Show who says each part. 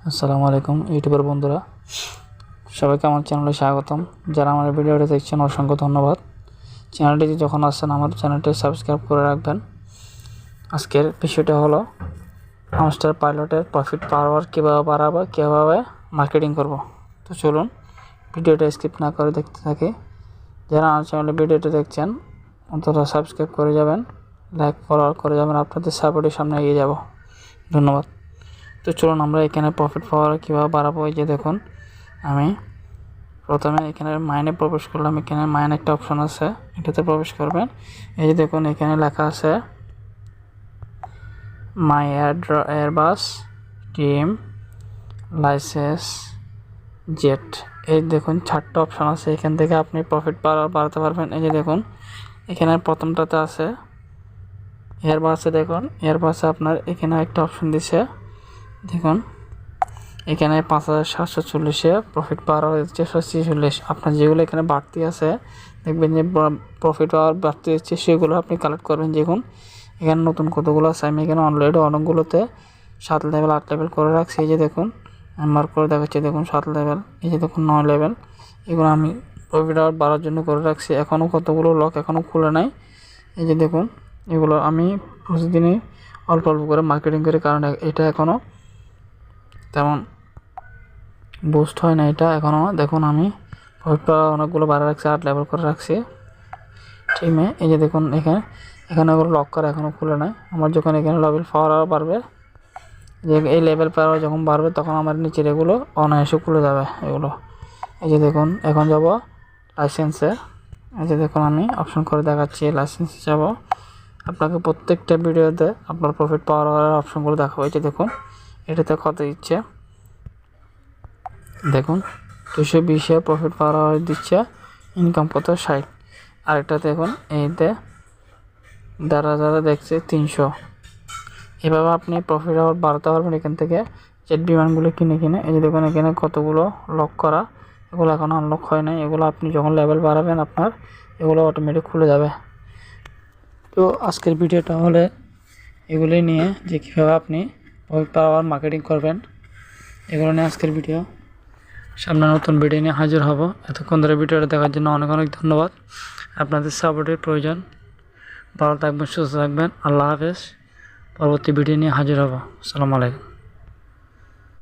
Speaker 1: আসসালামু আলাইকুম ইউটিউবার বন্ধুরা, সবাইকে আমার চ্যানেলে স্বাগতম। যারা আমার ভিডিওটি দেখছেন অসংখ্য ধন্যবাদ। চ্যানেলটি যখন আসছেন আমার চ্যানেলটি সাবস্ক্রাইব করে রাখবেন। আজকের বিষয়টা হলো হামস্টার পাইলটের প্রফিট পাওয়ার কীভাবে বাড়াবো, কীভাবে মার্কেটিং করব। তো চলুন ভিডিওটা স্কিপ না করে দেখতে থাকি। যারা আমার চ্যানেলে ভিডিওটি দেখছেন অন্তত সাবস্ক্রাইব করে যাবেন, লাইক ফলো করে যাবেন। আপনাদের সাপোর্টের সামনে এগিয়ে যাব। ধন্যবাদ। তো চলুন আমরা এখানে প্রফিট পাওয়ার কীভাবে বাড়াবো। এই যে দেখুন, আমি প্রথমে এখানে মাইনে প্রবেশ করলাম। এখানে মাইন একটা অপশন আছে, এটাতে প্রবেশ করবেন। এই যে দেখুন এখানে লেখা আছে মাই এয়ারবাস টিম লাইসেন্স জেট। এই দেখুন 4টা অপশন আছে, এখান থেকে আপনি প্রফিট বাড়াতে পারবেন। এই যে দেখুন এখানে প্রথমটাতে আছে এয়ারবাসে। দেখুন এয়ারবাসে আপনার এখানে একটা অপশন দিছে, দেখুন এখানে 5740-এ প্রফিট পাওয়ার হচ্ছে 46। আপনার যেগুলো এখানে বাড়তি আছে দেখবেন যে প্রফিট পাওয়ার বাড়তি হচ্ছে, সেগুলো আপনি কালেক্ট করবেন। দেখুন এখানে নতুন কতগুলো আছে, আমি এখানে অলরেডি অনেকগুলোতে 7 লেভেল 8 লেভেল করে রাখছি। এই যে দেখুন মার্ক করে দেখাচ্ছি, দেখুন 7 লেভেল, এই যে দেখুন 9 লেভেল। এগুলো আমি প্রফিট পাওয়ার বাড়ার জন্য করে রাখছি। এখনও কতগুলো লক এখনও খুলে নাই। এই যে দেখুন এগুলো আমি প্রতিদিনই অল্প অল্প করে মার্কেটিং করি, কারণ এটা এখনও তেমন বুস্ট হয় না। এটা এখনও দেখুন আমি প্রফিটটা অনেকগুলো বাড়া রাখছি, 8 লেভেল করে রাখছি টিমে। এই যে দেখুন এখানে ওগুলো লক করা এখনও খুলে নাই। আমার যখন এখানে লেভেল পাওয়ার বাড়বে, যে এই লেভেল পাওয়ার যখন বাড়বে তখন আমার নিচের এগুলো অনায়াসে খুলে যাবে এগুলো। এই যে দেখুন এখন যাব লাইসেন্সে। এই যে দেখুন আমি অপশন করে দেখাচ্ছি, লাইসেন্সে যাব। আপনাকে প্রত্যেকটা ভিডিওতে আপনার প্রফিট পাওয়ার অপশনগুলো দেখাবো। এই যে দেখুন এটাতে কত দিচ্ছে, দেখুন 220-এ প্রফিট পাওয়ার দিচ্ছে, ইনকাম কত 60। আরেকটা দেখুন এইতে যারা দেখছে 300। এভাবে আপনি প্রফিট আবার বাড়াতে পারবেন এখান থেকে জেট বিমানগুলো কিনে। এই যে দেখুন এখানে কতগুলো লক করা, এগুলো এখন আনলক হয় নাই। এগুলো আপনি যখন লেভেল বাড়াবেন আপনার এগুলো অটোমেটিক খুলে যাবে। তো আজকের ভিডিওটা হলে এগুলোই নিয়ে যে কীভাবে আপনি প্রফিট পাওয়ার মার্কেটিং করবেন, এগুলো নিয়ে আজকের ভিডিও। সামনে নতুন ভিডিও নিয়ে হাজির হব। এতক্ষণ ধরে ভিডিওটা দেখার জন্য অনেক অনেক ধন্যবাদ। আপনাদের সাপোর্টের প্রয়োজন। ভালো থাকবেন, সুস্থ থাকবেন। আল্লাহ হাফেজ। পরবর্তী ভিডিও নিয়ে হাজির হব। আসসালামু আলাইকুম।